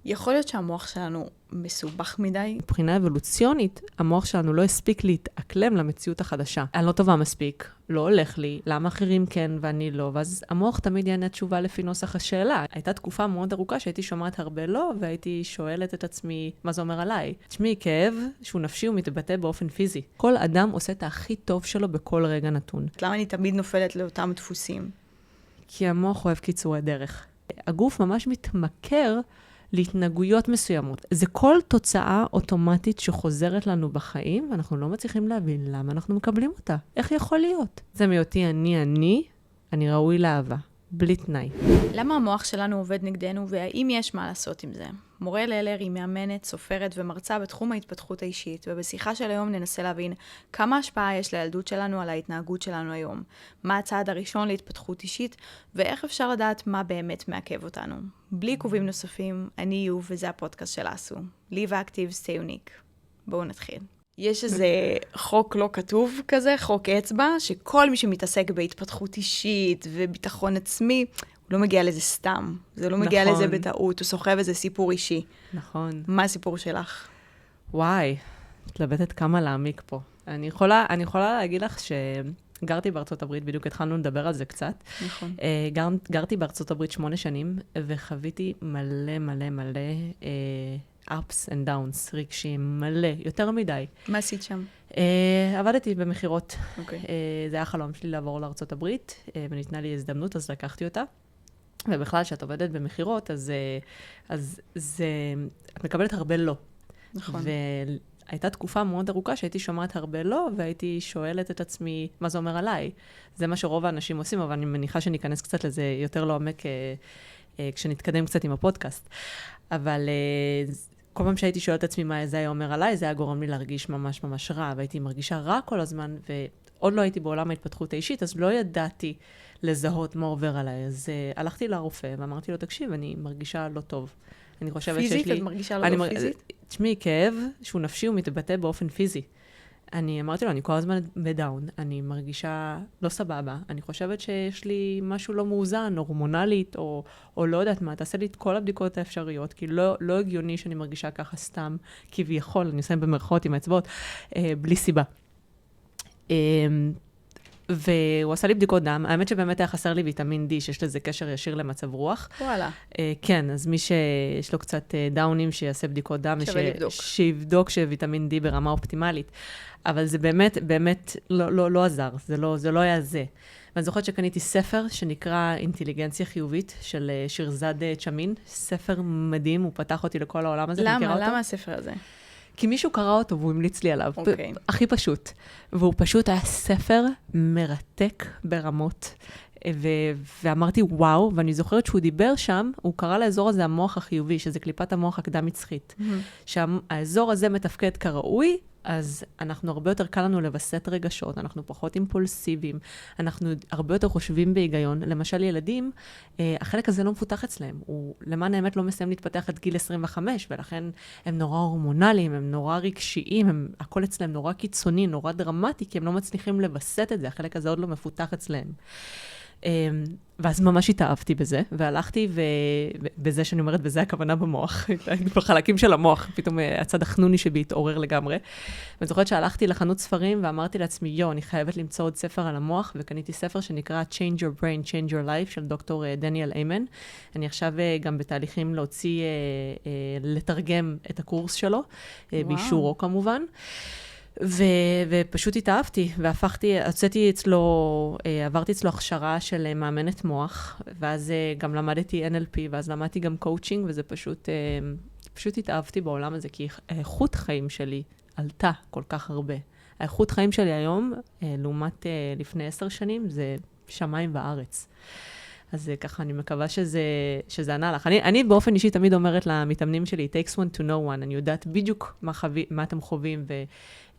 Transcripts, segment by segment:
יכול להיות שהמוח שלנו מסובך מדי. מבחינה אבולוציונית, המוח שלנו לא הספיק להתאקלם למציאות החדשה. אני לא טובה מספיק, לא הולך לי, למה אחרים כן ואני לא, ואז המוח תמיד יענה תשובה לפי נוסח השאלה. הייתה תקופה מאוד ארוכה שהייתי שומעת הרבה לא, והייתי שואלת את עצמי מה זה אומר עליי. תשמעי, כאב שהוא נפשי ומתבטא באופן פיזי. כל אדם עושה את הכי טוב שלו בכל רגע נתון. למה אני תמיד נופלת לאותם דפוסים? כי המוח אוהב קיצורי דרך. הגוף ממש מתמכר להתנהגויות מסוימות. זה כל תוצאה אוטומטית שחוזרת לנו בחיים, ואנחנו לא מצליחים להבין למה אנחנו מקבלים אותה. איך יכול להיות? זה מהיותי אני ראוי לאהבה. בלי תנאי. למה המוח שלנו עובד נגדנו, והאם יש מה לעשות עם זה? מורה ללר היא מאמנת, סופרת ומרצה בתחום ההתפתחות האישית, ובשיחה של היום ננסה להבין כמה השפעה יש לילדות שלנו על ההתנהגות שלנו היום, מה הצעד הראשון להתפתחות אישית, ואיך אפשר לדעת מה באמת מעכב אותנו. בלי עיכובים נוספים, אני יוב, וזה הפודקאסט של עשו. Live Active, Stay Unique. בואו נתחיל. יש איזה חוק לא כתוב כזה, חוק אצבע, שכל מי שמתעסק בהתפתחות אישית וביטחון עצמי, הוא לא מגיע לזה סתם. זה לא מגיע לזה בטעות, הוא סוחב איזה סיפור אישי. נכון. מה הסיפור שלך? וואי, מתלבטת כמה להעמיק פה. אני יכולה להגיד לך שגרתי בארצות הברית, בדיוק התחלנו לדבר על זה קצת. נכון. גרתי בארצות הברית 8 שנים, וחוויתי מלא ups and downs, רגשיים, מלא, יותר מדי. מה עשית שם? עבדתי במחירות. אוקיי. זה היה חלום שלי לעבור לארצות הברית, וניתנה לי הזדמנות, אז לקחתי אותה. ובכלל, כשאת עובדת במחירות, אז את מקבלת הרבה לא. נכון. והייתה תקופה מאוד ארוכה שהייתי שומעת הרבה לא, והייתי שואלת את עצמי מה זה אומר עליי. זה מה שרוב האנשים עושים, אבל אני מניחה שניכנס קצת לזה יותר לעומק כשנתקדם קצת עם הפודקאסט. אבל כל פעם שהייתי שואלת את עצמי מה זה היה אומר עליי, זה היה גורם לי להרגיש ממש רע, והייתי מרגישה רע כל הזמן, ועוד לא הייתי בעולם ההתפתחות האישית, אז לא ידעתי לזהות מה עובר עליי. אז הלכתי לרופא ואמרתי לו, תקשיב, אני מרגישה לא טוב. אני חושבת שיש לי... פיזית? את מרגישה לא טוב פיזית? תשמעי, כאב שהוא נפשי ומתבטא באופן פיזי. אני אמרתי לו, אני כל הזמן בדאון, אני מרגישה לא סבבה, אני חושבת שיש לי משהו לא מאוזן, הורמונלית, או לא יודעת מה, תעשה לי את כל הבדיקות האפשריות, כי לא הגיוני שאני מרגישה ככה סתם, כביכול, אני אסיים במרכאות עם האצבעות, בלי סיבה. והוא עשה לי בדיקות דם, האמת שבאמת היה חסר לי ויטמין D, שיש לזה קשר ישיר למצב רוח. וואלה. כן, אז מי שיש לו קצת דאונים, שיעשה בדיקות דם, שיבדוק שוויטמין D ברמה אופטימלית. אבל זה באמת לא עזר, זה לא היה זה. ואני זוכרת שקניתי ספר שנקרא אינטליגנציה חיובית, של שירזד צ'מין, ספר מדהים, הוא פתח אותי לכל העולם הזה. למה הספר הזה? כי מישהו קרא אותו והוא המליץ לי עליו. הכי פשוט. והוא פשוט היה ספר מרתק ברמות. ואמרתי, וואו, ואני זוכרת שהוא דיבר שם, הוא קרא לאזור הזה המוח החיובי, שזה קליפת המוח הקדם-מצחית. שהאזור הזה מתפקד כראוי, אז אנחנו הרבה יותר קל לנו לבסט רגשות, אנחנו פחות אימפולסיביים, אנחנו הרבה יותר חושבים בהיגיון. למשל ילדים, החלק הזה לא מפותח אצלהם, הוא למען האמת לא מסיים להתפתח עד גיל 25, ולכן הם נורא הורמונליים, הם נורא רגשיים, הכל אצלהם נורא קיצוני, נורא דרמטי, כי הם לא מצליחים לבסט את זה, החלק הזה עוד לא מפותח אצלהם. ואז ממש התאהבתי בזה, והלכתי בזה שאני אומרת, וזה הכוונה במוח, בחלקים של המוח, פתאום הצד החנוני שבי התעורר לגמרי. ואני זוכרת שהלכתי לחנות ספרים, ואמרתי לעצמי, אני חייבת למצוא עוד ספר על המוח, וקניתי ספר שנקרא Change Your Brain, Change Your Life, של דוקטור דניאל איימן. אני עכשיו גם בתהליכים להוציא, לתרגם את הקורס שלו, באישורו כמובן. ופשוט התאהבתי, עברתי אצלו הכשרה של מאמנת מוח, ואז גם למדתי NLP, ואז למדתי גם קואוצ'ינג, וזה פשוט התאהבתי בעולם הזה, כי האיכות חיים שלי עלתה כל כך הרבה. האיכות חיים שלי היום, לעומת לפני 10 שנים, זה שמיים וארץ. אז ככה, אני מקווה שזה ענה לך. אני באופן אישי תמיד אומרת למתאמנים שלי, it takes one to know one, אני יודעת בדיוק מה אתם חווים,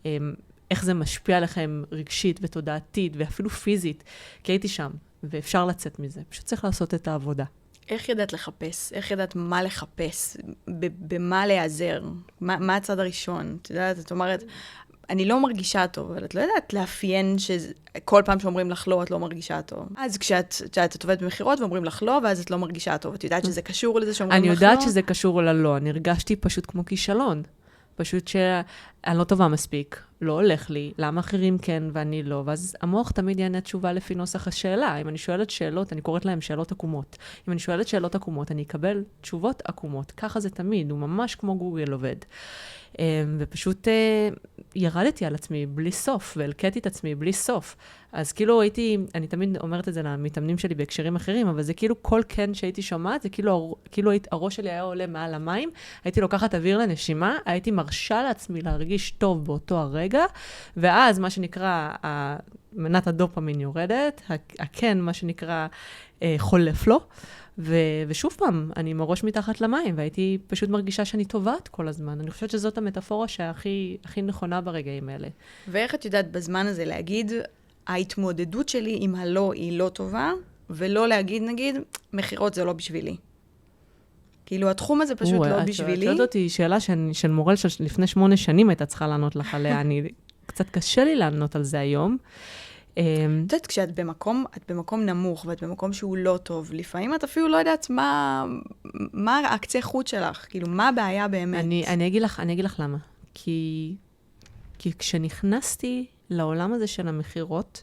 ואיך זה משפיע עליכם רגשית ותודעתית, ואפילו פיזית, כי הייתי שם, ואפשר לצאת מזה. פשוט צריך לעשות את העבודה. איך ידעת לחפש? איך ידעת מה לחפש? במה להיעזר? מה הצד הראשון? את יודעת, את אומרת, אני לא מרגישה טוב, אבל את לא יודעת לאפיין שכל פעם שאומרים לך לא, את לא מרגישה טוב. אז כשאת עובדת במחירות ואומרים לך לא, ואז את לא מרגישה טוב. את יודעת שזה קשור לזה שאומרים לך לא? אני יודעת שזה קשור ללא. אני הרגשתי פשוט כמו כישלון. פשוט שאני לא טובה מספיק, לא הולך לי, למה אחרים כן ואני לא, ואז המוח תמיד יענה תשובה לפי נוסח השאלה. אם אני שואלת שאלות, אני קוראת להם שאלות עקומות. אם אני שואלת שאלות עקומות, אני אקבל תשובות עקומות. ככה זה תמיד, הוא ממש כמו גוגל עובד. ופשוט ירדתי על עצמי בלי סוף, והלקטתי את עצמי בלי סוף. אז כאילו אני תמיד אומרת את זה למתאמנים שלי בהקשרים אחרים, אבל זה כאילו כל כן שהייתי שומעת, זה כאילו הראש שלי היה עולה מעל המים, הייתי לוקחת אוויר לנשימה, הייתי מרשה לעצמי להרגיש טוב באותו הרגע, ואז מה שנקרא, מנת הדופמין יורדת, הכן, מה שנקרא, חולף לו, ושוב פעם, אני מראש מתחת למים, והייתי פשוט מרגישה שאני טובעת כל הזמן. אני חושבת שזאת המטאפורה שהכי נכונה ברגעים האלה. ואיך את יודעת בזמן הזה להגיד, ההתמודדות שלי עם הלא היא לא טובה, ולא להגיד, נגיד, מחירות זה לא בשבילי. כאילו, התחום הזה פשוט לא בשבילי. את יודעת אותי, שאלה של מורל לפני 8 שנים הייתה צריכה לענות לך עליה. קצת קשה לי לענות על זה היום. את יודעת, כשאת במקום נמוך, ואת במקום שהוא לא טוב, לפעמים את אפילו לא יודעת מה הקצה חוט שלך, כאילו, מה הבעיה באמת? אני אגיד לך למה. כי כשנכנסתי לעולם הזה של המחירות,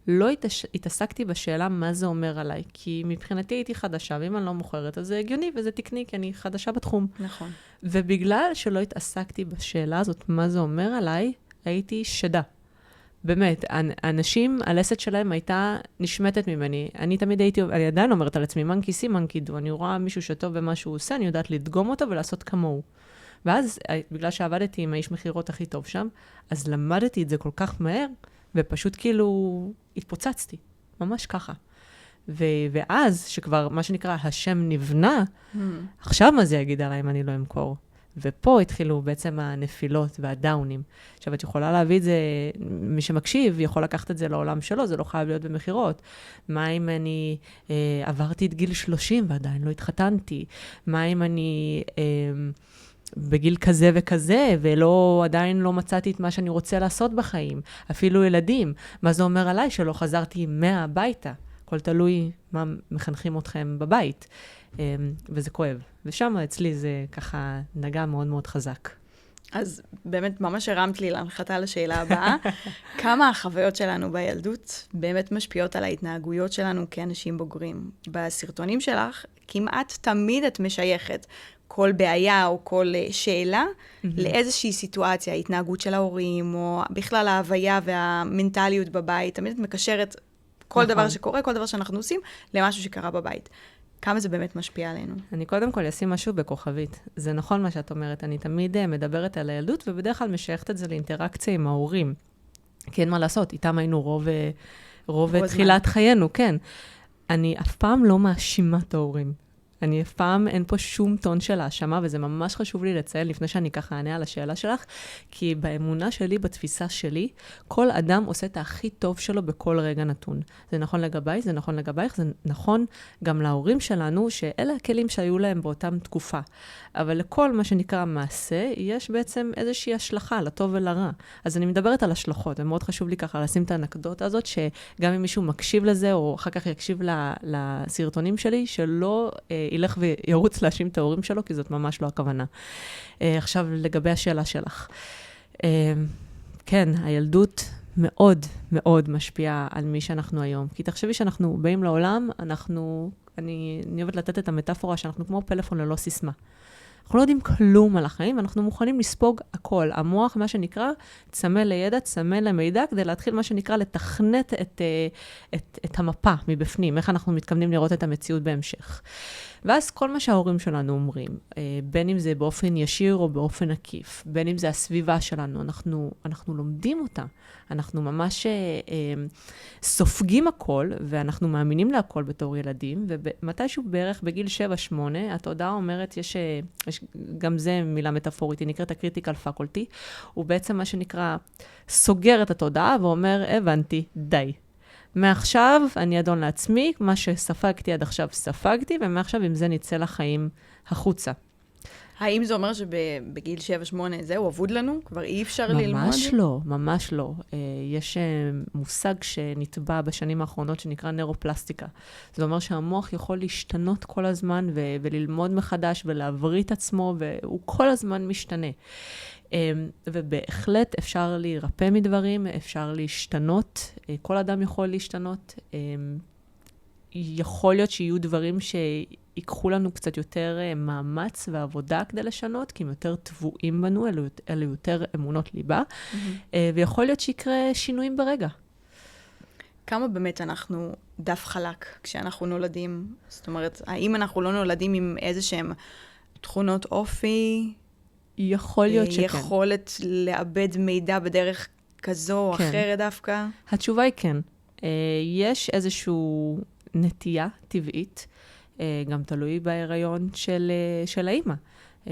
לא התעסקתי בשאלה מה זה אומר עליי, כי מבחינתי הייתי חדשה, ואם אני לא מוכרת, אז זה הגיוני וזה תקני, כי אני חדשה בתחום. נכון. ובגלל שלא התעסקתי בשאלה הזאת, מה זה אומר עליי, הייתי שדה. באמת, האנשים, הלסת שלהם הייתה נשמטת ממני. אני תמיד אני עדיין אומרת על עצמי, מנקי סי, מנקי דו. אני רואה מישהו שטוב במה שהוא עושה, אני יודעת לדגום אותו ולעשות כמוהו. ואז, בגלל שעבדתי עם האיש מחירות הכי טוב שם, אז למדתי את זה כל כך מהר, ופשוט כאילו התפוצצתי. ממש ככה. ואז, שכבר, מה שנקרא, השם נבנה, עכשיו מה זה יגיד עליי אם אני לא אמכור? ופה התחילו בעצם הנפילות והדאונים. עכשיו, את יכולה להביא את זה, מי שמקשיב יכול לקחת את זה לעולם שלו, זה לא חייב להיות במחירות. מה אם אני עברתי את גיל 30 ועדיין לא התחתנתי? מה אם אני בגיל כזה וכזה, עדיין לא מצאתי את מה שאני רוצה לעשות בחיים? אפילו ילדים. מה זה אומר עליי שלא חזרתי 100 הביתה? כל תלוי מה מחנכים אתכם בבית. וזה כואב. ושם אצלי זה ככה נגע מאוד מאוד חזק. אז באמת ממש הרמת לי להנחתה לשאלה הבאה. כמה החוויות שלנו בילדות באמת משפיעות על ההתנהגויות שלנו כאנשים בוגרים? בסרטונים שלך, כמעט תמיד את משייכת כל בעיה או כל שאלה לאיזושהי סיטואציה, ההתנהגות של ההורים, או בכלל ההוויה והמנטליות בבית. תמיד את מקשרת כל דבר שקורה, כל דבר שאנחנו עושים, למשהו שקרה בבית. כמה זה באמת משפיע עלינו? אני קודם כל אשים משהו בכוכבית. זה נכון מה שאת אומרת, אני תמיד מדברת על הילדות, ובדרך כלל משייכת את זה לאינטראקציה עם ההורים. כי אין מה לעשות, איתם היינו רוב תחילת חיינו, כן. אני אף פעם לא מאשימה את ההורים. אני אף פעם, אין פה שום טון של האשמה, וזה ממש חשוב לי לציין לפני שאני ככה אענה על השאלה שלך, כי באמונה שלי, בתפיסה שלי, כל אדם עושה את הכי טוב שלו בכל רגע נתון. זה נכון לגביי, זה נכון לגבייך, זה נכון גם להורים שלנו, שאלה הכלים שהיו להם באותם תקופה. אבל לכל מה שנקרא מעשה, יש בעצם איזושהי השלכה, לטוב ולרע. אז אני מדברת על השלכות, ומאוד חשוב לי ככה לשים את האנקדוטה הזאת, שגם אם מישהו מקשיב לזה, או אחר כך יקשיב לסרטונים שלי, שלא ילך וירוץ להאשים את ההורים שלו, כי זאת ממש לא הכוונה. עכשיו, לגבי השאלה שלך. כן, הילדות מאוד מאוד משפיעה על מי שאנחנו היום. כי תחשבי שאנחנו באים לעולם, אני אוהבת לתת את המטאפורה שאנחנו כמו פלאפון ללא סיסמה. אנחנו לא יודעים כלום על החיים, ואנחנו מוכנים לספוג הכל. המוח, מה שנקרא, צמא לידע, צמא למידע, כדי להתחיל מה שנקרא לתכנת את המפה מבפנים, איך אנחנו מתכוונים לראות את המציאות בהמשך. ואז כל מה שההורים שלנו אומרים, בין אם זה באופן ישיר או באופן עקיף, בין אם זה הסביבה שלנו, אנחנו לומדים אותה. אנחנו ממש סופגים הכל, ואנחנו מאמינים להכל בתור ילדים, ומתישהו בערך בגיל 7-8, התודעה אומרת, יש גם זה מילה מטאפורית, היא נקראת הקריטיקל פקולטי, הוא בעצם מה שנקרא סוגר את התודעה ואומר, הבנתי, די. מעכשיו אני אדון לעצמי, מה שספגתי עד עכשיו ספגתי, ומעכשיו עם זה נצא לחיים החוצה. האם זה אומר שבגיל 7-8 זהו, אבוד לנו? כבר אי אפשר ללמוד? ממש לא, ממש לא. יש מושג שנטבע בשנים האחרונות שנקרא נוירופלסטיקה. זה אומר שהמוח יכול להשתנות כל הזמן וללמוד מחדש ולהבריא את עצמו, והוא כל הזמן משתנה. ובהחלט אפשר להירפא מדברים, אפשר להשתנות, כל אדם יכול להשתנות. יכול להיות שיהיו דברים שיקחו לנו קצת יותר מאמץ ועבודה כדי לשנות, כי הם יותר טבועים בנו, אלו יותר אמונות ליבה, ויכול להיות שיקרה שינויים ברגע. כמה באמת אנחנו דף חלק כשאנחנו נולדים? זאת אומרת, האם אנחנו לא נולדים עם איזשהם תכונות אופי? יכול להיות שכן. יכולת לאבד מידע בדרך כזו או אחרת דווקא? התשובה היא כן. יש איזשהו נטייה טבעית, גם תלוי בהיריון של האמא.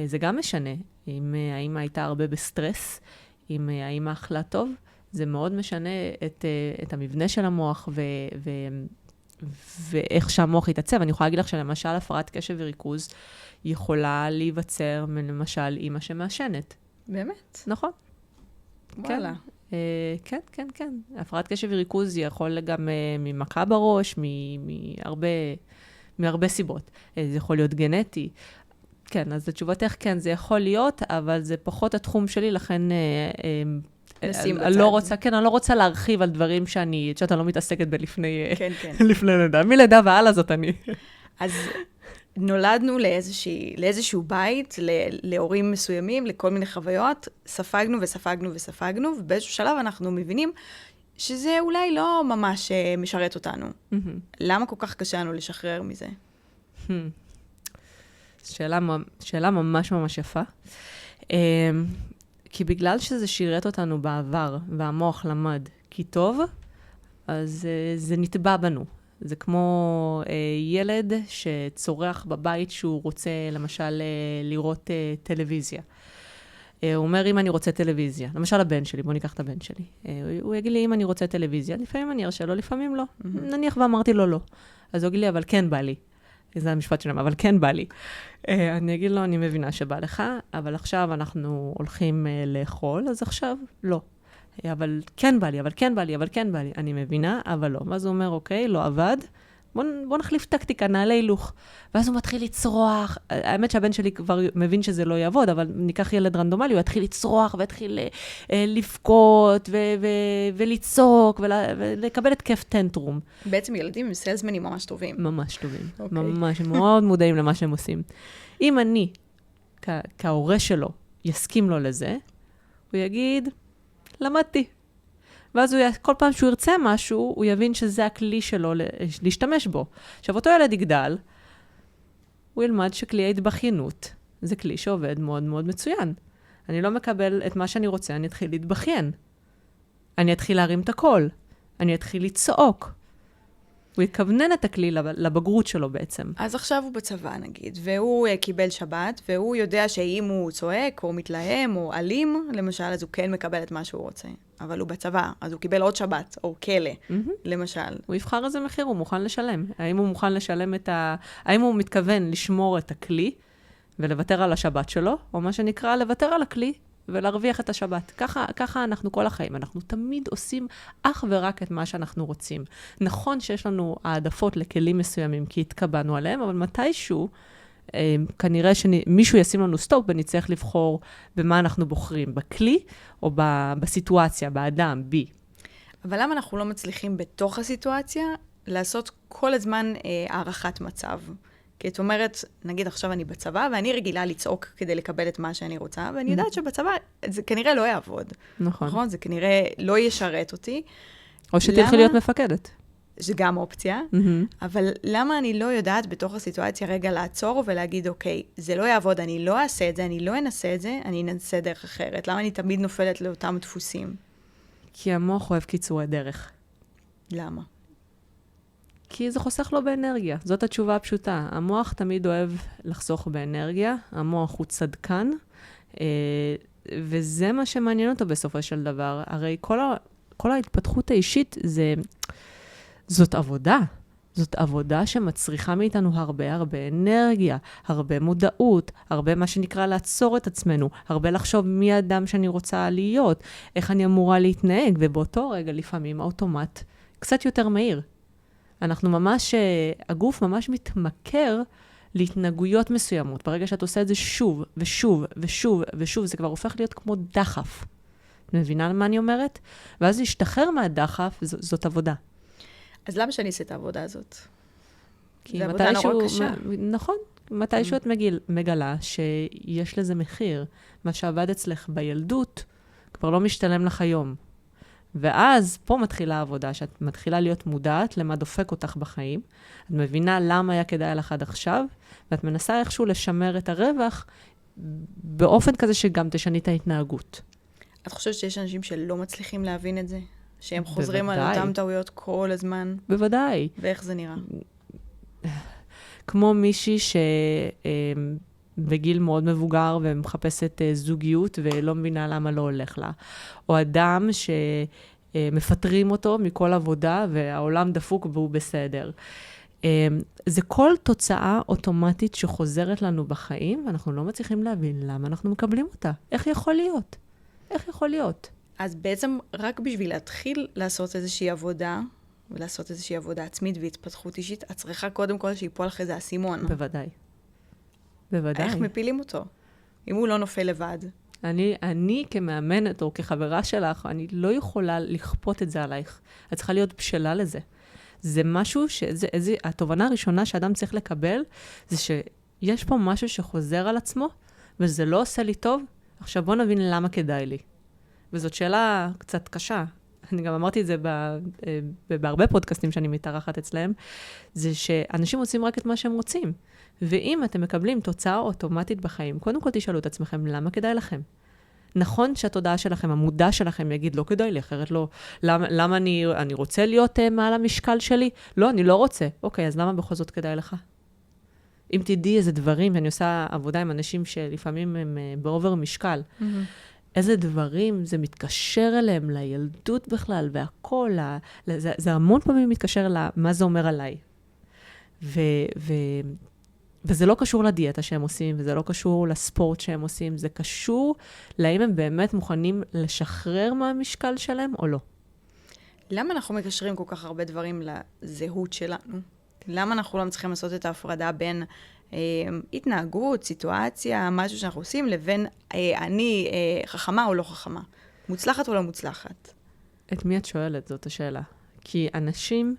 זה גם משנה. אם האמא הייתה הרבה בסטרס, אם האמא אכלה טוב, זה מאוד משנה את המבנה של המוח ואיך שהמוח יתעצב. אני יכולה להגיד לך שלמשל הפרעת קשב וריכוז יכולה להיווצר למשל אמא שמעשנת. באמת? נכון. וואלה. כן, כן, כן. הפרעת קשב וריכוז יכול גם ממכה בראש, מהרבה סיבות. זה יכול להיות גנטי. כן, אז לתשובתך, כן, זה יכול להיות, אבל זה פחות התחום שלי, לכן אני לא רוצה להרחיב על דברים שאתה לא מתעסקת בלפני לידה. מלידה ועלה זאת אני. אז נולדנו לאיזשהו בית, להורים מסוימים, לכל מיני חוויות, ספגנו וספגנו וספגנו, ובאיזשהו שלב אנחנו מבינים שזה אולי לא ממש משרת אותנו. למה כל כך קשה לנו לשחרר מזה? שאלה ממש ממש יפה. כי בגלל שזה שירת אותנו בעבר, והמוח למד כי טוב, אז זה נטבע בנו. זה כמו ילד שצורח בבית שהוא רוצה, למשל, לראות טלוויזיה. הוא אומר, אם אני רוצה טלוויזיה, למשל הבן שלי, בוא ניקח את הבן שלי. הוא יגיד לי, אם אני רוצה טלוויזיה, לפעמים אני ארשה לו, לפעמים לא. נניח ואמרתי לו לא. אז הוא יגיד לי, אבל כן בא לי. זה המשפט שלנו, אבל כן בא לי. אני אגיד לו, אני מבינה שבא לך, אבל עכשיו אנחנו הולכים לאכול, אז עכשיו לא. אבל כן בא לי, אבל כן בא לי, אבל כן בא לי. אני מבינה, אבל לא. ואז הוא אומר, אוקיי, לא עבד. בוא נחליף טקטיקה, נעלה הילוך. ואז הוא מתחיל לצרוח. האמת שהבן שלי כבר מבין שזה לא יעבוד, אבל ניקח ילד רנדומלי, הוא יתחיל לצרוח ויתחיל לבכות ולצעוק ולקבל את כיף טנטרום. בעצם ילדים עם סלזמנים ממש טובים. ממש טובים. ממש, הם מאוד מודעים למה שהם עושים. אם אני, כהורה שלו, יסכים לו לזה, הוא יגיד, למדתי. ואז כל פעם שהוא ירצה משהו, הוא יבין שזה הכלי שלו להשתמש בו. עכשיו, אותו ילד יגדל, הוא ילמד שכלי ההתבחיינות זה כלי שעובד מאוד מאוד מצוין. אני לא מקבל את מה שאני רוצה, אני אתחיל להתבחיין. אני אתחיל להרים את הקול. אני אתחיל לצעוק. הוא יכוונן את הכלי לבגרות שלו בעצם. אז עכשיו הוא בצבא נגיד, והוא קיבל שבת, והוא יודע שאם הוא צועק או מתלהם או אלים, למשל, אז הוא כן מקבל את מה שהוא רוצה. אבל הוא בצבא, אז הוא קיבל עוד שבת, או כלא, למשל. הוא יבחר איזה מחיר, הוא מוכן לשלם. האם הוא מוכן לשלם האם הוא מתכוון לשמור את הכלי, ולוותר על השבת שלו, או מה שנקרא, לוותר על הכלי, ולהרוויח את השבת. ככה אנחנו כל החיים. אנחנו תמיד עושים אך ורק את מה שאנחנו רוצים. נכון שיש לנו העדפות לכלים מסוימים, כי התקבענו עליהם, אבל מתישהו, כנראה שמישהו ישים לנו סטופ, ונצטרך לבחור במה אנחנו בוחרים, בכלי או בסיטואציה, באדם, בי. אבל למה אנחנו לא מצליחים בתוך הסיטואציה לעשות כל הזמן הערכת מצב? כי את אומרת, נגיד עכשיו אני בצבא, ואני רגילה לצעוק כדי לקבל את מה שאני רוצה, ואני יודעת שבצבא זה כנראה לא יעבוד. נכון. זה כנראה לא ישרת אותי. או שתלכי להיות מפקדת. זה גם אופציה, אבל למה אני לא יודעת בתוך הסיטואציה רגע לעצור ולהגיד, אוקיי, זה לא יעבוד, אני לא אעשה את זה, אני לא אנסה את זה, אני אנסה דרך אחרת. למה אני תמיד נופלת לאותם דפוסים? כי המוח אוהב קיצורי דרך. למה? כי זה חוסך לו באנרגיה. זאת התשובה הפשוטה. המוח תמיד אוהב לחסוך באנרגיה, המוח הוא צדקן, וזה מה שמעניין אותו בסופו של דבר. הרי כל ההתפתחות האישית זאת עבודה. זאת עבודה שמצריכה מאיתנו הרבה אנרגיה, הרבה מודעות, הרבה מה שנקרא לעצור את עצמנו, הרבה לחשוב מי האדם שאני רוצה להיות, איך אני אמורה להתנהג, ובאותו רגע לפעמים האוטומט קצת יותר מהיר. אנחנו ממש, הגוף ממש מתמכר להתנהגויות מסוימות. ברגע שאת עושה את זה שוב ושוב ושוב ושוב, זה כבר הופך להיות כמו דחף. את מבינה מה אני אומרת? ואז להשתחרר מהדחף, זאת עבודה. אז למה שאני אעשה את העבודה הזאת? כי זה עבודה נורא קשה. נכון. מתישהו את מגלה שיש לזה מחיר. מה שעבד אצלך בילדות, כבר לא משתלם לך היום. ואז פה מתחילה העבודה, שאת מתחילה להיות מודעת למה דופק אותך בחיים. את מבינה למה היה כדאי לך עד עכשיו, ואת מנסה איכשהו לשמר את הרווח, באופן כזה שגם תשני את ההתנהגות. את חושבת שיש אנשים שלא מצליחים להבין את זה? שהם חוזרים על אותם טעויות כל הזמן? בוודאי. ואיך זה נראה? כמו מישהי בגיל מאוד מבוגר ומחפשת זוגיות ולא מבינה למה לא הולך לה. או אדם שמפטרים אותו מכל עבודה והעולם דפוק והוא בסדר. זה כל תוצאה אוטומטית שחוזרת לנו בחיים, ואנחנו לא מצליחים להבין למה אנחנו מקבלים אותה. איך יכול להיות? איך יכול להיות? אז בעצם רק בשביל להתחיל לעשות איזושהי עבודה, ולעשות איזושהי עבודה עצמית והתפתחות אישית, את צריכה קודם כל שיפול לך איזה אסימון. בוודאי. בוודאי. איך מפילים אותו? אם הוא לא נופל לבד. אני כמאמנת או כחברה שלך, אני לא יכולה לכפות את זה עלייך. את צריכה להיות בשלה לזה. זה משהו התובנה הראשונה שאדם צריך לקבל, זה שיש פה משהו שחוזר על עצמו, וזה לא עושה לי טוב, עכשיו בוא נבין למה כדאי לי. וזאת שאלה קצת קשה. אני גם אמרתי את זה בהרבה פודקאסטים שאני מתארחת אצלהם, זה שאנשים עושים רק את מה שהם רוצים. ואם אתם מקבלים תוצאה אוטומטית בחיים, קודם כל תשאלו את עצמכם, למה כדאי לכם? נכון שהתודעה שלכם, המודע שלכם יגיד, לא כדאי לי, אחרת לא, למה אני רוצה להיות מעל המשקל שלי? לא, אני לא רוצה. אוקיי, אז למה בכל זאת כדאי לך? אם תדעי איזה דברים, ואני עושה עבודה עם אנשים שלפעמים הם באובר משקל, איזה דברים זה מתקשר אליהם, לילדות בכלל, והכל, זה המון פעמים מתקשר למה זה אומר עליי. וזה לא קשור לדיאטה שהם עושים, וזה לא קשור לספורט שהם עושים, זה קשור לאם הם באמת מוכנים לשחרר מהמשקל שלהם או לא. למה אנחנו מקשרים כל כך הרבה דברים לזהות שלנו? למה אנחנו לא מצליחים לעשות את ההפרדה בין התנהגות, סיטואציה, משהו שאנחנו עושים, לבין אני חכמה או לא חכמה? מוצלחת או לא מוצלחת? את מי את שואלת? זאת השאלה. כי אנשים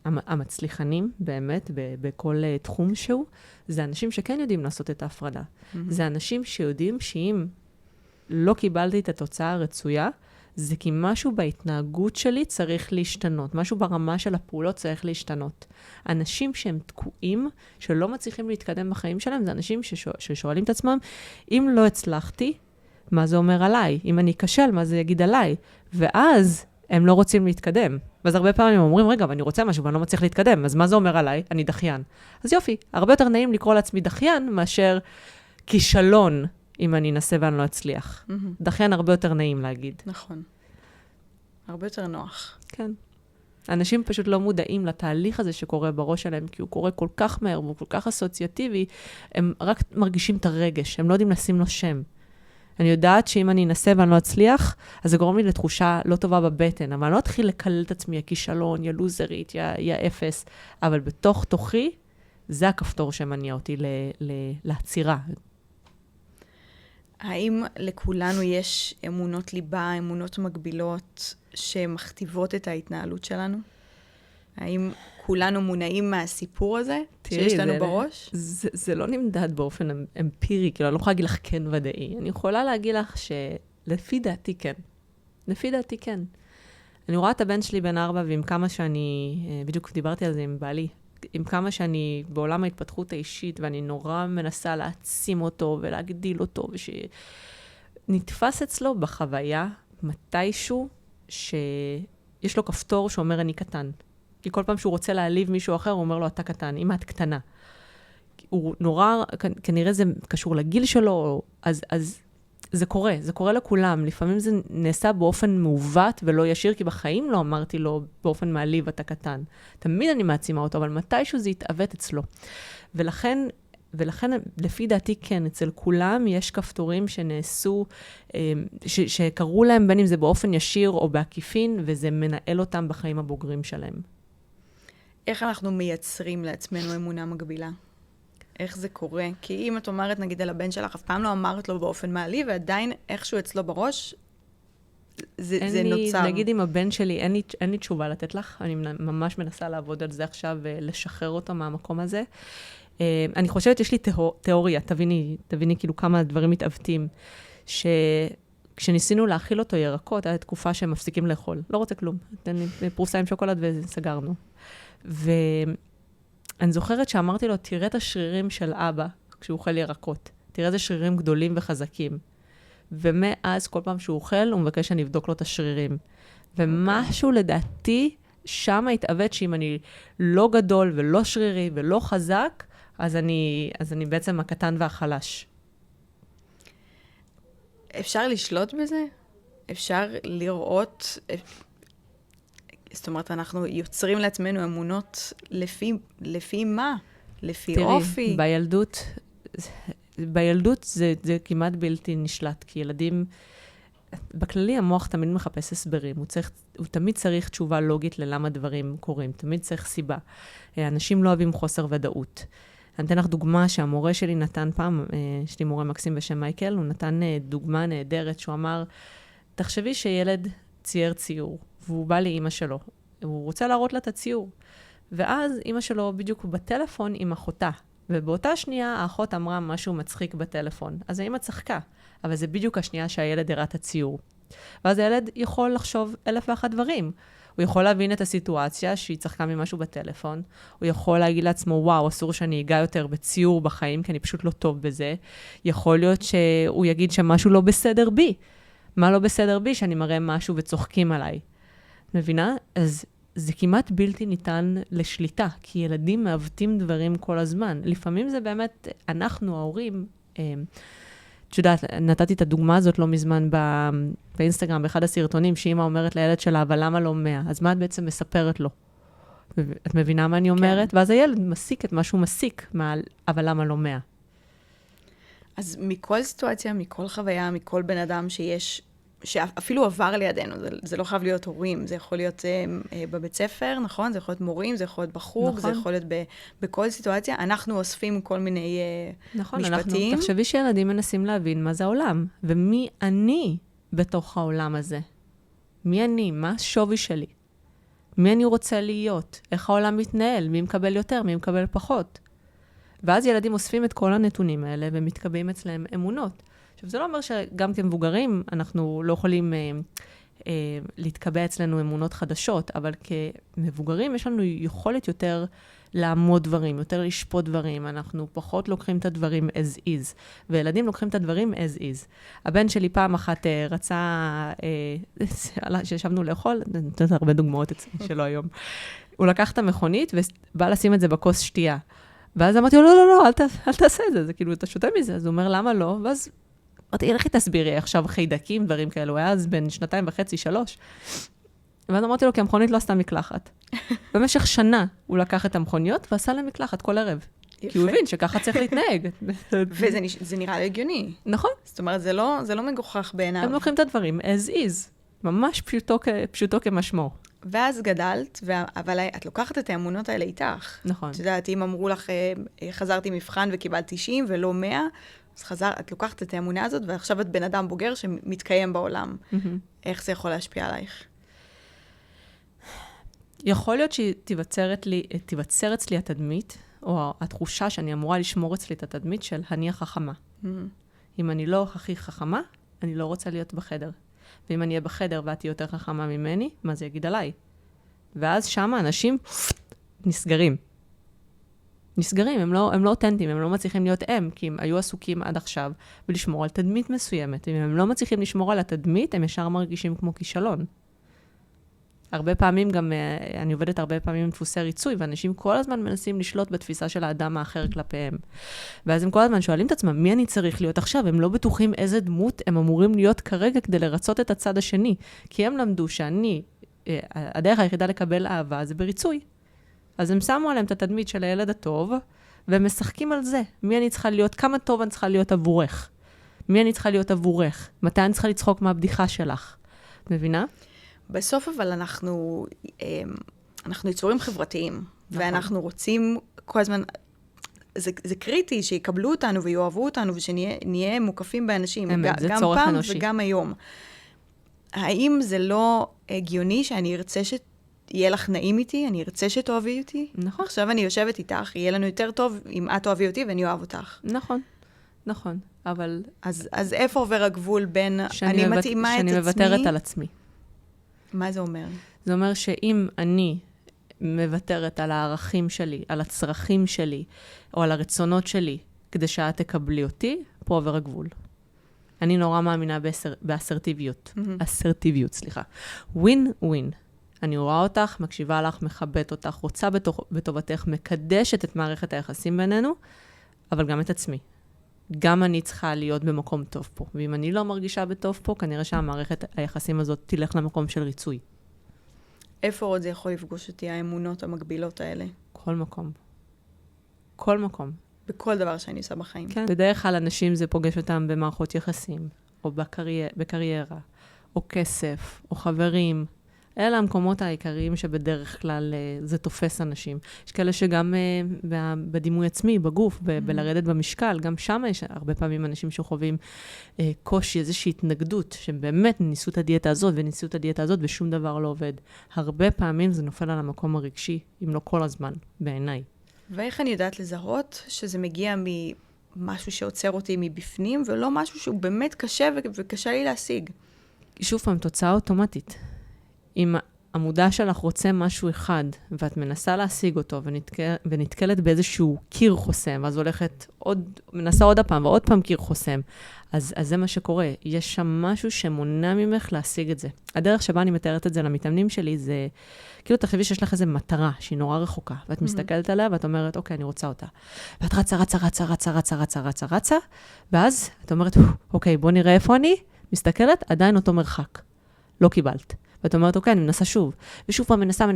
המצליחנים באמת בכל תחום שהוא, זה אנשים שכן יודעים לעשות את ההפרדה. זה אנשים שיודעים שאם לא קיבלתי את התוצאה הרצויה, זה כי משהו בהתנהגות שלי צריך להשתנות, משהו ברמה של הפעולות צריך להשתנות. אנשים שהם תקועים, שלא מצליחים להתקדם בחיים שלהם, זה אנשים ששואלים את עצמם, אם לא הצלחתי, מה זה אומר עליי? אם אני אכשל, מה זה יגיד עליי? ואז הם לא רוצים להתקדם. ואז הרבה פעמים הם אומרים, רגע, אבל אני רוצה משהו ואני לא מצליח להתקדם, אז מה זה אומר עליי? אני דחיין. אז יופי, הרבה יותר נעים לקרוא לעצמי דחיין, מאשר כישלון, אם אני אנסה ואני לא אצליח. דחיין הרבה יותר נעים להגיד. נכון. הרבה יותר נוח. כן. אנשים פשוט לא מודעים לתהליך הזה שקורה בראש שלהם, כי הוא קורה כל כך מהר והוא כל כך אסוציאטיבי, הם רק מרגישים את הרגש, הם לא יודעים לשים לו שם. אני יודעת שאם אני אנסה ואני לא אצליח, אז זה גורם לי לתחושה לא טובה בבטן, אבל אני לא אתחיל לקלל את עצמי, הכישלון, יא לוזרית, יא אפס, אבל בתוך תוכי, זה הכפתור שמניע אותי לעצירה. האם לכולנו יש אמונות ליבה, אמונות מגבילות, שמכתיבות את ההתנהלות שלנו? האם כולנו מונעים מהסיפור הזה שיש לנו בראש? זה לא נמדד באופן אמפירי, כאילו, אני לא יכולה להגיד לך כן ודאי. אני יכולה להגיד לך שלפי דעתי כן. לפי דעתי כן. אני רואה את הבן שלי בן 4, ועם כמה שאני, בדיוק דיברתי על זה עם בעלי, עם כמה שאני בעולם ההתפתחות האישית, ואני נורא מנסה להעצים אותו ולהגדיל אותו, ושנתפס אצלו בחוויה מתישהו שיש לו כפתור שאומר אני קטן. כי כל פעם שהוא רוצה להעליב מישהו אחר, הוא אומר לו, אתה קטן, אמא את קטנה. הוא נורא, כנראה זה קשור לגיל שלו, אז זה קורה לכולם. לפעמים זה נעשה באופן מעוות ולא ישיר, כי בחיים לא אמרתי לו באופן מעליב, אתה קטן. תמיד אני מעצימה אותו, אבל מתישהו זה יתעוות אצלו. ולכן, לפי דעתי כן, אצל כולם יש כפתורים שנעשו, שקראו להם בין אם זה באופן ישיר או בעקיפין, וזה מנהל אותם בחיים הבוגרים שלהם. איך אנחנו מייצרים לעצמנו אמונה מגבילה? איך זה קורה? כי אם את אומרת, נגיד, על הבן שלך, אף פעם לא אמרת לו באופן מעליב, ועדיין איכשהו אצלו בראש, זה נוצר. נגיד עם הבן שלי, אין לי תשובה לתת לך, אני ממש מנסה לעבוד על זה עכשיו, ולשחרר אותו מהמקום הזה. אני חושבת, יש לי תיאוריה, תביני כאילו כמה דברים מתעוותים, שכשניסינו להאכיל אותו ירקות, הייתה תקופה שהם מפסיקים לאכול. לא רוצה כלום. תן לי פרוסה עם שוקולד וסגרנו. ואני זוכרת שאמרתי לו, תראה את השרירים של אבא כשהוא אוכל ירקות. תראה איזה שרירים גדולים וחזקים. ומאז כל פעם שהוא אוכל, הוא מבקש שאני אבדוק לו את השרירים. ומשהו לדעתי, שם התעוות שאם אני לא גדול ולא שרירי ולא חזק, אז אני בעצם הקטן והחלש. אפשר לשלוט בזה? אפשר לראות, זאת אומרת, אנחנו יוצרים לעצמנו אמונות לפי מה? לפי אופי? תראי, בילדות זה כמעט בלתי נשלט, כי ילדים, בכללי המוח תמיד מחפש הסברים, הוא תמיד צריך תשובה לוגית ללמה דברים קורים, תמיד צריך סיבה. אנשים לא אוהבים חוסר ודאות. אני אתן לך דוגמה שהמורה שלי נתן פעם, יש לי מורה מקסים בשם מייקל, הוא נתן דוגמה נהדרת, שהוא אמר, תחשבי שילד צייר ציור, והוא בא לאמא שלו, הוא רוצה להראות לה את הציור, ואז אמא שלו בדיוק בטלפון עם אחותה, ובאותה שנייה האחות אמרה משהו מצחיק בטלפון, אז האמא צחקה, אבל זה בדיוק השנייה שהילד הראה את הציור. ואז הילד יכול לחשוב 1,001 דברים, הוא יכול להבין את הסיטואציה שהיא צחקה ממשהו בטלפון, הוא יכול להגיד לעצמו, וואו, אסור שאני אגע יותר בציור בחיים, כי אני פשוט לא טוב בזה. יכול להיות שהוא יגיד שמשהו לא בסדר בי. מה לא בסדר בי? שאני מראה משהו וצוחקים עליי. מבינה? אז זה כמעט בלתי ניתן לשליטה, כי ילדים מעוותים דברים כל הזמן. לפעמים זה באמת, אנחנו, ההורים, את יודעת, נתתי את הדוגמה הזאת לא מזמן באינסטגרם, באחד הסרטונים, שאמא אומרת לילד שלה, אבל למה לא 100? אז מה את בעצם מספרת לו? את מבינה מה אני אומרת? כן. ואז הילד מסיק את מה שהוא מסיק, אבל למה לא 100? אז מכל סיטואציה, מכל חוויה, מכל בן אדם שאפילו עבר לידינו, זה לא חייב להיות הורים, זה יכול להיות בבית ספר, נכון? זה יכול להיות מורים, זה יכול להיות בחוג, נכון. זה יכול להיות בכל סיטואציה. אנחנו אוספים כל מיני נכון, משפטים. תחשבי שילדים מנסים להבין מה זה העולם, ומי אני בתוך העולם הזה. מי אני? מה השווי שלי? מי אני רוצה להיות? איך העולם מתנהל? מי מקבל יותר? מי מקבל פחות? ואז ילדים אוספים את כל הנתונים האלה, ומתקבעים אצלהם אמונות. עכשיו, זה לא אומר שגם כמבוגרים אנחנו לא יכולים להתקבע אצלנו אמונות חדשות, אבל כמבוגרים יש לנו יכולת יותר לעמוד דברים, יותר לשפוט דברים. אנחנו פחות לוקחים את הדברים as is, וילדים לוקחים את הדברים as is. הבן שלי פעם אחת רצה, שישבנו לאכול, נתת הרבה דוגמאות שלו היום, הוא לקח את המכונית ובא לשים את זה בכוס שתייה. ואז אמרתי לו, לא, אל תעשה את זה, זה כאילו, אתה שותה מזה. אז הוא אומר, למה לא? ואז אמרתי, איך היא תסבירי עכשיו חיידקים, דברים כאלו, הוא היה אז בין 2.5-3. ואז אמרתי לו, כי המכונית לא עשתה מקלחת. במשך שנה הוא לקח את המכוניות ועשה לה מקלחת כל ערב. כי הוא הבין שככה צריך להתנהג. וזה נראה לי הגיוני. נכון. זאת אומרת, זה לא מגוחך בעיניו. הם לוקחים את הדברים as is, ממש פשוטו כמשמעו. ואז גדלת, אבל את לוקחת את האמונות האלה איתך. נכון. את יודעת, אם אמרו לך, חזרתי מבחן וקיבלת 90 ולא 100, אז את לוקחת את האמונה הזאת, ועכשיו את בן אדם בוגר שמתקיים בעולם. איך זה יכול להשפיע עלייך? יכול להיות שתיווצר אצלי התדמית, או התחושה שאני אמורה לשמור אצלי את התדמית של אני החכמה. אם אני לא הכי חכמה, אני לא רוצה להיות בחדר. ואם אני אהיה בחדר ואת תהיה יותר חכמה ממני, מה זה יגיד עליי? ואז שם האנשים נסגרים. הם לא אותנטיים, הם לא מצליחים להיות הם, כי הם היו עסוקים עד עכשיו ולשמור על תדמית מסוימת. אם הם לא מצליחים לשמור על התדמית, הם ישר מרגישים כמו כישלון. הרבה פעמים גם, אני עובדת הרבה פעמים עם דפוסי ריצוי, ואנשים כל הזמן מנסים לשלוט בתפיסה של האדם האחר כלפיהם. ואז הם כל הזמן שואלים את עצמם, מי אני צריך להיות עכשיו? הם לא בטוחים איזה דמות הם אמורים להיות כרגע כדי לרצות את הצד השני. כי הם למדו שאני, הדרך היחידה לקבל אהבה זה בריצוי. אז הם שמו עליהם את התדמית של הילד הטוב, והם משחקים על זה. מי אני צריכה להיות? כמה טוב אני צריכה להיות עבורך? מי אני צריכה להיות עבורך? מתי אני צריכה לצחוק מהבדיחה שלך? מבינה? בסוף אבל אנחנו יצורים חברתיים, ואנחנו רוצים כל הזמן, זה קריטי שיקבלו אותנו ויואהבו אותנו, ושנהיה מוקפים באנשים, גם פעם וגם היום. האם זה לא הגיוני שאני ארצה שיהיה לך נעים איתי, אני ארצה שתאהבי אותי? נכון. עכשיו אני יושבת איתך, יהיה לנו יותר טוב אם את תאהבי אותי ואני אוהב אותך. נכון, אבל... אז איפה עובר הגבול בין אני מתאימה את עצמי? שאני מוותרת על עצמי. מה זה אומר? זה אומר שאם אני מוותרת על הערכים שלי, על הצרכים שלי, או על הרצונות שלי, כדי שאת תקבלי אותי, פה עובר הגבול. אני נורא מאמינה באסרטיביות. אסרטיביות, סליחה. ווין ווין. אני רואה אותך, מקשיבה לך, מכבדת אותך, רוצה בטובתך, מקדשת את מערכת היחסים בינינו, אבל גם את עצמי. גם אני צריכה להיות במקום טוב פה. ואם אני לא מרגישה בטוב פה, כנראה שהמערכת היחסים הזאת תלך למקום של ריצוי. איפה עוד זה יכול לפגוש אותי, האמונות המקבילות האלה? כל מקום. כל מקום. בכל דבר שאני עושה בחיים. כן. בדרך כלל אנשים זה פוגש אותם במערכות יחסים, או בקריירה, או כסף, או חברים. אלה המקומות העיקריים שבדרך כלל זה תופס אנשים. יש כאלה שגם בדימוי עצמי, בגוף, בלרדת במשקל, גם שם יש הרבה פעמים אנשים שחווים קושי, איזושהי התנגדות, שבאמת ניסו את הדיאטה הזאת וניסו את הדיאטה הזאת, ושום דבר לא עובד. הרבה פעמים זה נופל על המקום הרגשי, אם לא כל הזמן, בעיניי. ואיך אני יודעת לזהות שזה מגיע ממשהו שעוצר אותי מבפנים, ולא משהו שהוא באמת קשה וקשה לי להשיג? שוב פעם, תוצאה אוטומטית. אם המודע שלך רוצה משהו אחד, ואת מנסה להשיג אותו, ונתקלת באיזשהו קיר חוסם, ואז הולכת מנסה עוד הפעם, ועוד פעם קיר חוסם, אז זה מה שקורה. יש שם משהו שמונע ממך להשיג את זה. הדרך שבה אני מתארת את זה למתאמנים שלי, זה, כאילו תחשבי שיש לך איזו מטרה, שהיא נורא רחוקה, ואת מסתכלת עליה, ואת אומרת, אוקיי, אני רוצה אותה. ואת רצה, ואז את אומרת, אוקיי, בוא נראה איפה אני, מסתכלת, עדיין אותו מרחק. לא קיבלת. ואת אומרת, אוקיי, אני מנסה שוב. ושוב פעם מנסה,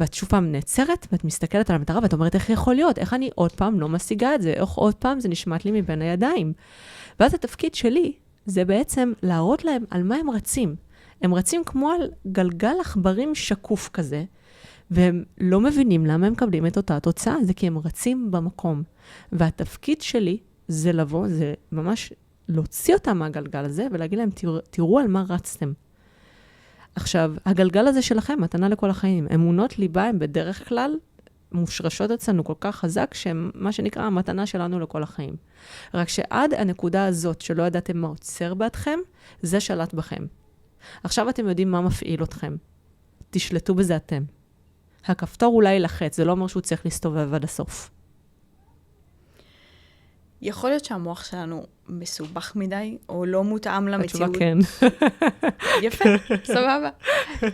ואת שוב פעם נעצרת, ואת מסתכלת על המטרה, ואת אומרת, איך יכול להיות? איך אני עוד פעם לא משיגה את זה? איך עוד פעם זה נשמט לי מבין הידיים? ואז התפקיד שלי, זה בעצם להראות להם על מה הם רצים. הם רצים כמו על גלגל עכברים שקוף כזה, והם לא מבינים למה הם מקבלים את אותה תוצאה, זה כי הם רצים במקום. והתפקיד שלי, זה לבוא, זה ממש להוציא אותם מהגלגל הזה, ולהגיד להם, תראו על מה רצתם. עכשיו, הגלגל הזה שלכם, מתנה לכל החיים. אמונות ליבה הם בדרך כלל מושרשות אצלנו כל כך חזק, שהם מה שנקרא המתנה שלנו לכל החיים. רק שעד הנקודה הזאת, שלא ידעתם מה עוצר בעדכם, זה שלט בכם. עכשיו אתם יודעים מה מפעיל אתכם. תשלטו בזה אתם. הכפתור אולי לחץ, זה לא אומר שהוא צריך להסתובב עד הסוף. יכול להיות שהמוח שלנו מסובך מדי, או לא מותאם למציאות. התשובה כן. יפה, סבבה.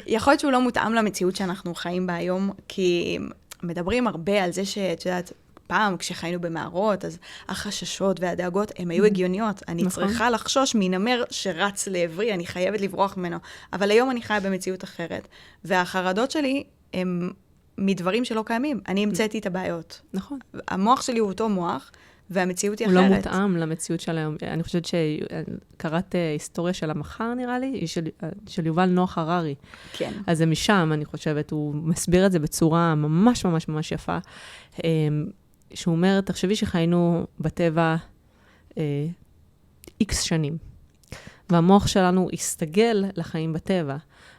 יכול להיות שהוא לא מותאם למציאות שאנחנו חיים בה היום, כי מדברים הרבה על זה שאת יודעת, פעם כשחיינו במערות, אז החששות והדאגות הם היו הגיוניות. אני צריכה לחשוש מנמר שרץ לעברי, אני חייבת לברוח ממנו. אבל היום אני חיה במציאות אחרת. והחרדות שלי הם מדברים שלא קיימים. אני המצאתי את הבעיות. נכון. המוח שלי הוא אותו מוח, והמציאות היא אחרת. הוא לא מותאם למציאות של היום. אני חושבת שקראת היסטוריה של המחר, נראה לי, של יובל נוח הררי. כן. אז זה משם, אני חושבת, הוא מסביר את זה בצורה ממש ממש ממש יפה, שהוא אומר, תחשבי שחיינו בטבע X שנים, והמוח שלנו הסתגל לחיים בטבע,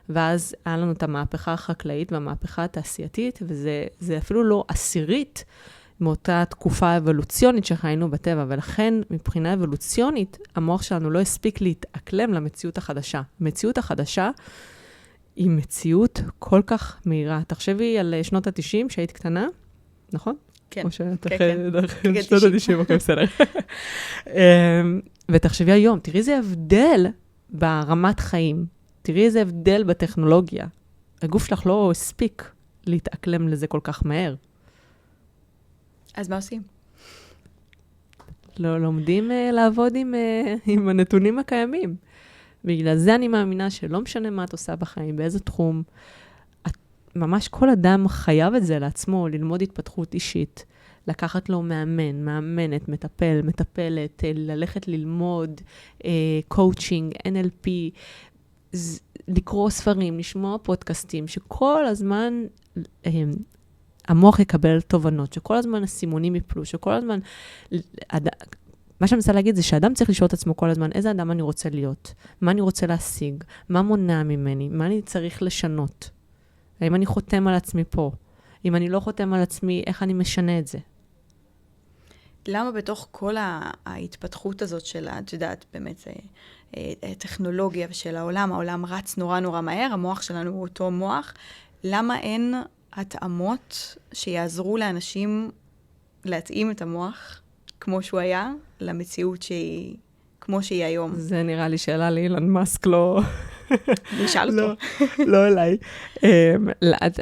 ואז היה לנו את המהפכה החקלאית והמהפכה התעשייתית, וזה אפילו לא עשירית, מאותה תקופה אבולוציונית שחיינו בטבע, ולכן מבחינה אבולוציונית, המוח שלנו לא הספיק להתאקלם למציאות החדשה. המציאות החדשה היא מציאות כל כך מהירה. תחשבי על שנות ה-90 שהיית קטנה, נכון? כן. או שאת כן. שנות ה-90, אוקיי, בסדר. ותחשבי היום, תראי איזה הבדל ברמת חיים. תראי איזה הבדל בטכנולוגיה. הגוף שלך לא הספיק להתאקלם לזה כל כך מהר. אז מה עושים? לא לומדים לעבוד עם הנתונים הקיימים. בגלל זה אני מאמינה שלא משנה מה את עושה בחיים, באיזה תחום, ממש כל אדם חייב את זה לעצמו, ללמוד התפתחות אישית, לקחת לו מאמן, מאמנת, מטפל, מטפלת, ללכת ללמוד, קואוצ'ינג, NLP, לקרוא ספרים, לשמוע פודקאסטים, שכל הזמן המוח יקבל תובנות, שכל הזמן הסימונים יפלו, שכל הזמן... מה שאני רוצה להגיד זה שאדם צריך לשאול את עצמו כל הזמן, איזה אדם אני רוצה להיות, מה אני רוצה להשיג, מה מונע ממני, מה אני צריך לשנות. האם אני חותם על עצמי פה? אם אני לא חותם על עצמי, איך אני משנה את זה? למה בתוך כל ההתפתחות הזאת של, את יודעת, באמת, טכנולוגיה ושל העולם רץ נורא נורא מהר, המוח שלנו הוא אותו מוח, למה אין התאמות שיעזרו לאנשים להתאים את המוח כמו שהוא היה, למציאות שהיא, כמו שהיא היום? זה נראה לי שאלה לאילון מאסק, לא... נשאל אותו. לא אליי.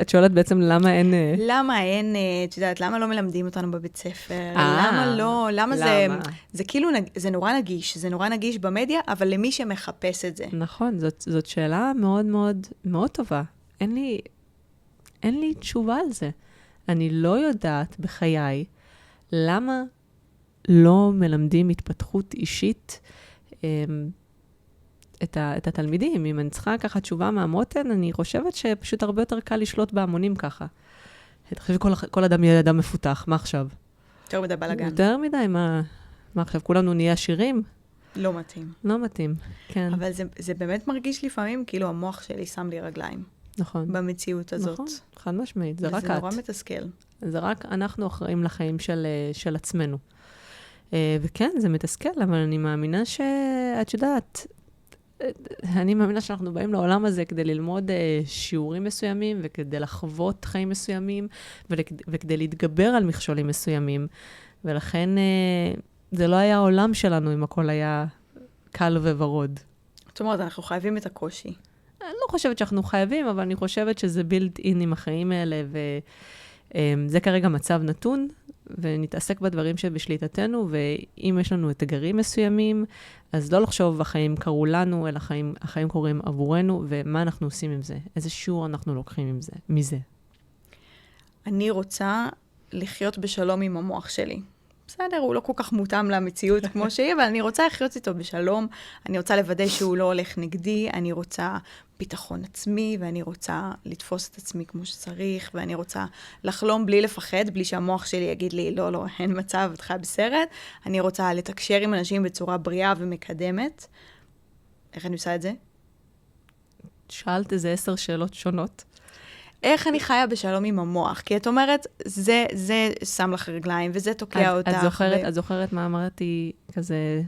את שואלת בעצם למה אין... למה אין, את יודעת, למה לא מלמדים אותנו בבית ספר? למה לא? למה זה כאילו, זה נורא נגיש, זה נורא נגיש במדיה, אבל למי שמחפש את זה. נכון, זאת שאלה מאוד מאוד מאוד טובה. אין לי תשובה על זה. אני לא יודעת בחיי למה לא מלמדים התפתחות אישית את התלמידים. אם אני צריכה ככה תשובה מהמותן, אני חושבת שפשוט הרבה יותר קל לשלוט בהמונים ככה. אני חושבת שכל אדם יהיה אדם מפותח, מה עכשיו? יותר מדי בלגן. יותר מדי, מה עכשיו? כולנו נהיה עשירים? לא מתאים. לא מתאים, כן. אבל זה באמת מרגיש לפעמים, כאילו המוח שלי שם לי רגליים. נכון. במציאות הזאת. נכון, חד משמעית, זה רק את. זה נורא מתסכל. זה רק אנחנו אחראים לחיים של עצמנו. וכן, זה מתסכל, אבל אני מאמינה שאת יודעת, אני מאמינה שאנחנו באים לעולם הזה כדי ללמוד שיעורים מסוימים, וכדי לחוות חיים מסוימים, וכדי להתגבר על מכשולים מסוימים. ולכן זה לא היה העולם שלנו אם הכל היה קל וורוד. זאת אומרת, אנחנו חייבים את הקושי. אני לא חושבת שאנחנו חייבים, אבל אני חושבת שזה built in עם החיים האלה, וזה כרגע מצב נתון, ונתעסק בדברים שבשליטתנו, ואם יש לנו אתגרים מסוימים, אז לא לחשוב החיים קרו לנו, אלא החיים קורים עבורנו, ומה אנחנו עושים עם זה? איזה שיעור אנחנו לוקחים מזה? אני רוצה לחיות בשלום עם המוח שלי. בסדר, הוא לא כל כך מותאם למציאות כמו שהיא, אבל אני רוצה לחיות איתו בשלום, אני רוצה לוודא שהוא לא הולך נגדי, אני רוצה ביטחון עצמי, ואני רוצה לתפוס את עצמי כמו שצריך, ואני רוצה לחלום בלי לפחד, בלי שהמוח שלי יגיד לי, לא, אין מצב, את חיה בסרט. אני רוצה לתקשר עם אנשים בצורה בריאה ומקדמת. איך אני עושה את זה? שאלת איזה 10 שאלות שונות. איך אני חיה בשלום עם המוח? כי את אומרת, זה שם לך רגליים, וזה תוקע אותך. את זוכרת מה אמרתי כזה,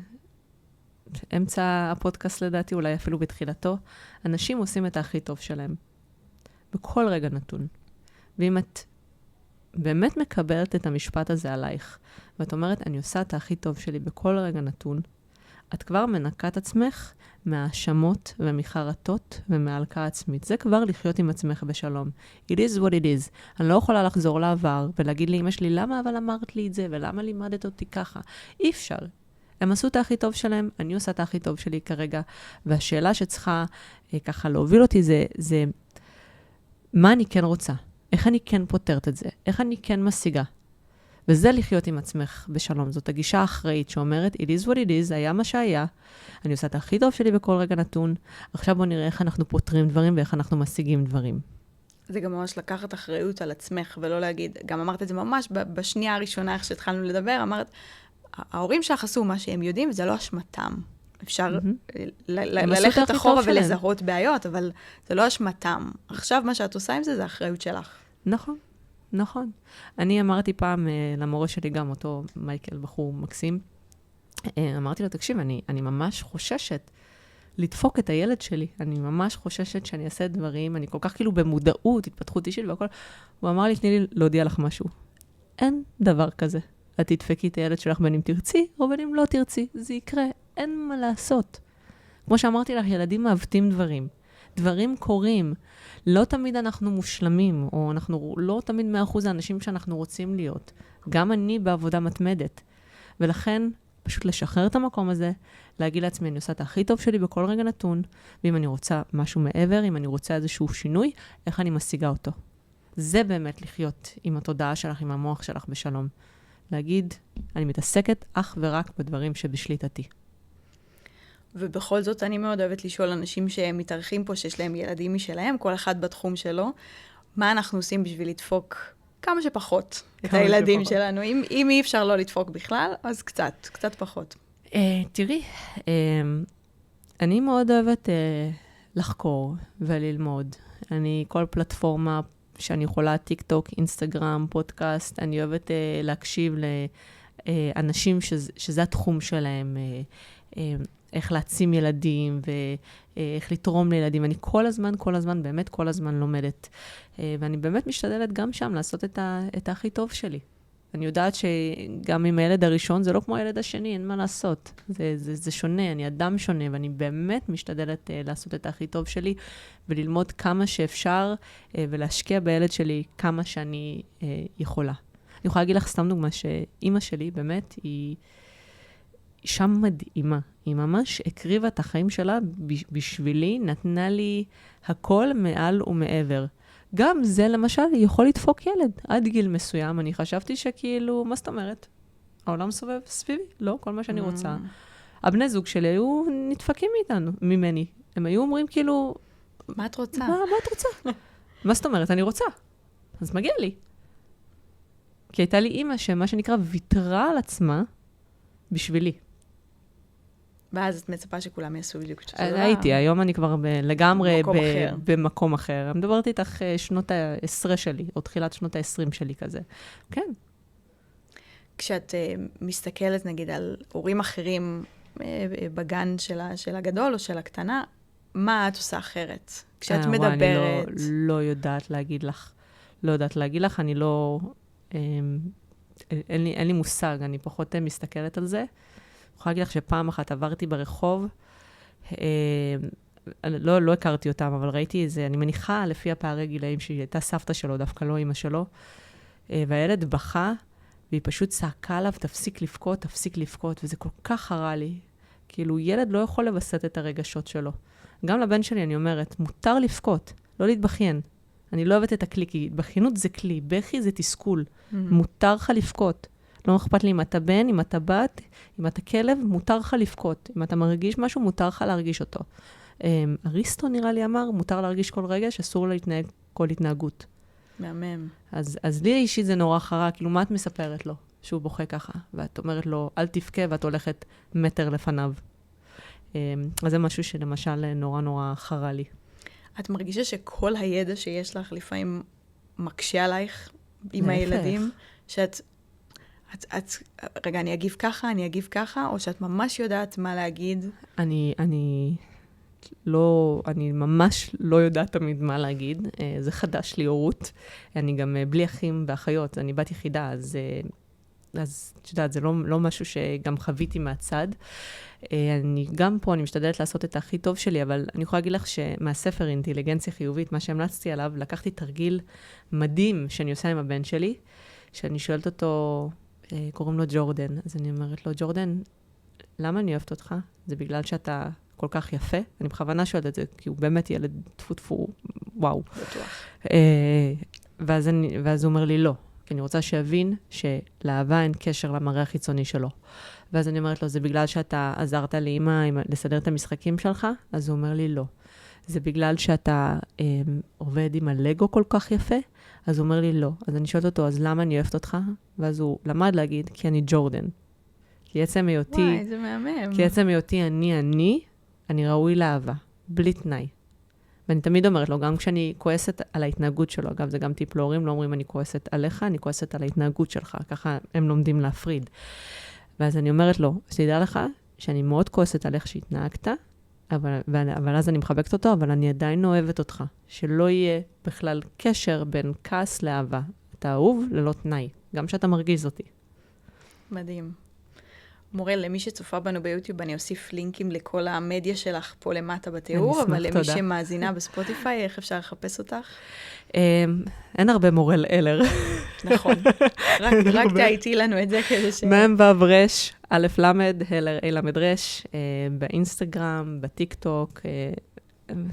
אמצע הפודקאסט לדעתי, אולי אפילו בתחילתו, אנשים עושים את הכי טוב שלהם. בכל רגע נתון. ואם את באמת מקבלת את המשפט הזה עלייך, ואת אומרת, אני עושה את הכי טוב שלי בכל רגע נתון, את כבר מנקה את עצמך מהאשמות ומחרטות ומהלקה עצמית. זה כבר לחיות עם עצמך בשלום. It is what it is. אני לא יכולה לחזור לעבר ולהגיד לאמא שלי, למה אבל אמרת לי את זה ולמה לימדת אותי ככה? אי אפשר. הם עשו את הכי טוב שלהם, אני עושה את הכי טוב שלי כרגע, והשאלה שצריכה ככה להוביל אותי זה מה אני כן רוצה? איך אני כן פותרת את זה? איך אני כן משיגה? וזה לחיות עם עצמך בשלום. זאת הגישה האחראית שאומרת, it is what it is, היה מה שהיה, אני עושה את הכי טוב שלי בכל רגע נתון, עכשיו בוא נראה איך אנחנו פותרים דברים ואיך אנחנו משיגים דברים. זה גם ממש לקחת אחריות על עצמך, ולא להגיד, גם אמרת את זה ממש בשנייה הראשונה, איך שהתחלנו לדבר, אמרת, ההורים שלך עשו מה שהם יודעים, וזה לא אשמתם. אפשר ללכת אחורה ולזהות בעיות, אבל זה לא אשמתם. עכשיו מה שאת עושה עם זה, זה האחריות שלך. נכון. נכון. אני אמרתי פעם למורה שלי, גם אותו מייקל, בחור מקסים, אמרתי לו, תקשיב, אני ממש חוששת לדפוק את הילד שלי. אני ממש חוששת שאני אעשה דברים, אני כל כך כאילו במודעות, התפתחות אישית והכל. הוא אמר לי, תני לי להודיע לך משהו. אין דבר כזה. את תדפקי את הילד שלך בין אם תרצי, או בין אם לא תרצי. זה יקרה. אין מה לעשות. כמו שאמרתי לך, ילדים מעוותים דברים. דברים קורים. לא תמיד אנחנו מושלמים, או אנחנו לא תמיד 100% האנשים שאנחנו רוצים להיות. גם אני בעבודה מתמדת. ולכן, פשוט לשחרר את המקום הזה, להגיד לעצמי, אני עושה את הכי טוב שלי בכל רגע נתון, ואם אני רוצה משהו מעבר, אם אני רוצה איזשהו שינוי, איך אני משיגה אותו. זה באמת לחיות עם התודעה שלך, עם המוח שלך בשלום. להגיד, אני מתעסקת אך ורק בדברים שבשליטתי. ובכל זאת אני מאוד אוהבת לשאול אנשים שמתארחים פה, שיש להם ילדים משלהם, כל אחד בתחום שלו, מה אנחנו עושים בשביל לדפוק כמה שפחות את הילדים שלנו. אם אי אפשר לא לדפוק בכלל, אז קצת פחות. תראי, אני מאוד אוהבת לחקור וללמוד. אני כל פלטפורמה שאני יכולה, טיק טוק, אינסטגרם, פודקאסט, אני אוהבת להקשיב לאנשים שזה התחום שלהם, איך להעצים ילדים ואיך לתרום לילדים. אני כל הזמן, באמת כל הזמן לומדת. ואני באמת משתדלת גם שם לעשות את הכי טוב שלי. אני יודעת שגם עם הילד הראשון זה לא כמו הילד השני, אין מה לעשות. זה שונה, אני אדם שונה, ואני באמת משתדלת לעשות את הכי טוב שלי, וללמוד כמה שאפשר, ולהשקיע בילד שלי כמה שאני יכולה. אני יכולה להגיד לך סתם דוגמה, שאמא שלי באמת היא אישה מדהימה. היא ממש הקריבה את החיים שלה בשבילי, נתנה לי הכל מעל ומעבר. גם זה, למשל, יכול לדפוק ילד. עד גיל מסוים, אני חשבתי שכאילו, מה זאת אומרת? העולם סובב סביבי? לא, כל מה שאני רוצה. הבני זוג שלי היו נדפקים ממני. הם היו אומרים כאילו... מה את רוצה? מה את רוצה? מה זאת אומרת? אני רוצה. אז מגיע לי. כי הייתה לי אימא שמה שנקרא ויתרה על עצמה בשבילי. ואז את מצפה שכולם יעשו בדיוק שתודה. הייתי, היום אני כבר לגמרי במקום אחר. אני מדברת איתך שנות ה-10 שלי, או תחילת שנות ה-20 שלי כזה. כן. כשאת מסתכלת, נגיד, על הורים אחרים בגן של הגדול או של הקטנה, מה את עושה אחרת? כשאת מדברת... אני לא יודעת להגיד לך. לא יודעת להגיד לך, אני לא... אין לי מושג, אני פחות מסתכלת על זה. אני יכולה להגיד לך שפעם אחת עברתי ברחוב, לא הכרתי אותם, אבל ראיתי איזה, אני מניחה לפי הפערי גילאים שהיא הייתה סבתא שלו, דווקא לא אמא שלו, והילד בכה, והיא פשוט צעקה עליו, תפסיק לבכות, וזה כל כך חרה לי. כאילו, ילד לא יכול לבסט את הרגשות שלו. גם לבן שלי אני אומרת, מותר לבכות, לא להתבכיין. אני לא אוהבת את הכלי, כי התבכיינות זה כלי, בכי זה תסכול. מותר לך לבכות. לא אכפת לי אם אתה בן, אם אתה בת, אם אתה כלב, מותר לך לבכות. אם אתה מרגיש משהו, מותר לך להרגיש אותו. אריסטו נראה לי אמר, מותר להרגיש כל רגע, שאסור להתנהג כל התנהגות. מהמם. אז לי אישית זה נורא חרה, כאילו מה את מספרת לו שהוא בוכה ככה? ואת אומרת לו, אל תבכה, ואת הולכת מטר לפניו. אז זה משהו שלמשל נורא חרה לי. את מרגישה שכל הידע שיש לך לפעמים מקשה עלייך עם הילדים? שאת... רגע, אני אגיב ככה, או שאת ממש יודעת מה להגיד? אני ממש לא יודעת תמיד מה להגיד. זה חדש לי הורות. אני גם בלי אחים ואחיות, אני בת יחידה, אז את יודעת, זה לא משהו שגם חוויתי מהצד. גם פה אני משתדלת לעשות את הכי טוב שלי, אבל אני יכולה להגיד לך שמהספר אינטליגנציה חיובית, מה שהמלצתי עליו, לקחתי תרגיל מדהים שאני עושה עם הבן שלי, שאני שואלת אותו, קוראים לו ג'ורדן, אז אני אומרת לו, ג'ורדן, למה אני אוהבת אותך? זה בגלל שאתה כל כך יפה? אני בכוונה שואלת את זה, כי הוא באמת ילד טפו, וואו. בטוח. ואז הוא אומר לי, לא. כי אני רוצה שיבין שלאהבה אין קשר למראה החיצוני שלו. ואז אני אומרת לו, זה בגלל שאתה עזרת לאמא לסדר את המשחקים שלך? אז הוא אומר לי, לא. זה בגלל שאתה עובד עם הלגו כל כך יפה? אז הוא אומר לי, לא. אז אני שואלת אותו, אז למה אני אוהבת אותך? ואז הוא למד להגיד, כי אני ג'ורדן. כי עצם היותי... וואי, זה מהמם. כי עצם היותי אני ראוי לאהבה, בלי תנאי. ואני תמיד אומרת לו, גם כשאני כועסת על ההתנהגות שלו, אגב, זה גם טיפ להורים, לא אומרים, אני כועסת עליך, אני כועסת על ההתנהגות שלך. ככה הם לומדים להפריד. ואז אני אומרת לו, שתדע לך שאני מאוד כועסת על איך שהתנהגת, אבל אז אני מחבקת אותו, אבל אני עדיין אוהבת אותך. שלא יהיה בכלל קשר בין כעס לאהבה. אתה אהוב ללא תנאי, גם שאתה מרגיז אותי. מדהים. מורל, למי שצופה בנו ביוטיוב, אני אוסיף לינקים לכל המדיה שלך פה למטה בתיאור, אבל למי שמאזינה בספוטיפיי, איך אפשר לחפש אותך? אין הרבה מורל אלר. נכון. רק תהייתי לנו את זה כדי ש... מ"ו רש, א' למד, הלר א' למד רש, באינסטגרם, בטיק טוק,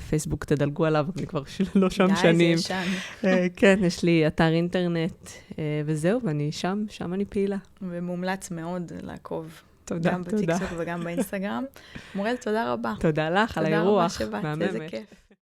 פייסבוק תדלגו עליו, אני כבר לא שם שנים. די, זה ישן. כן, יש לי אתר אינטרנט, וזהו, ואני שם אני פעילה. ומומלץ מאוד לעקוב. תודה, גם בטיקטוק וגם באינסטגרם. מורל, תודה רבה. תודה לך על האירוח. תודה רבה שבאת, איזה כיף.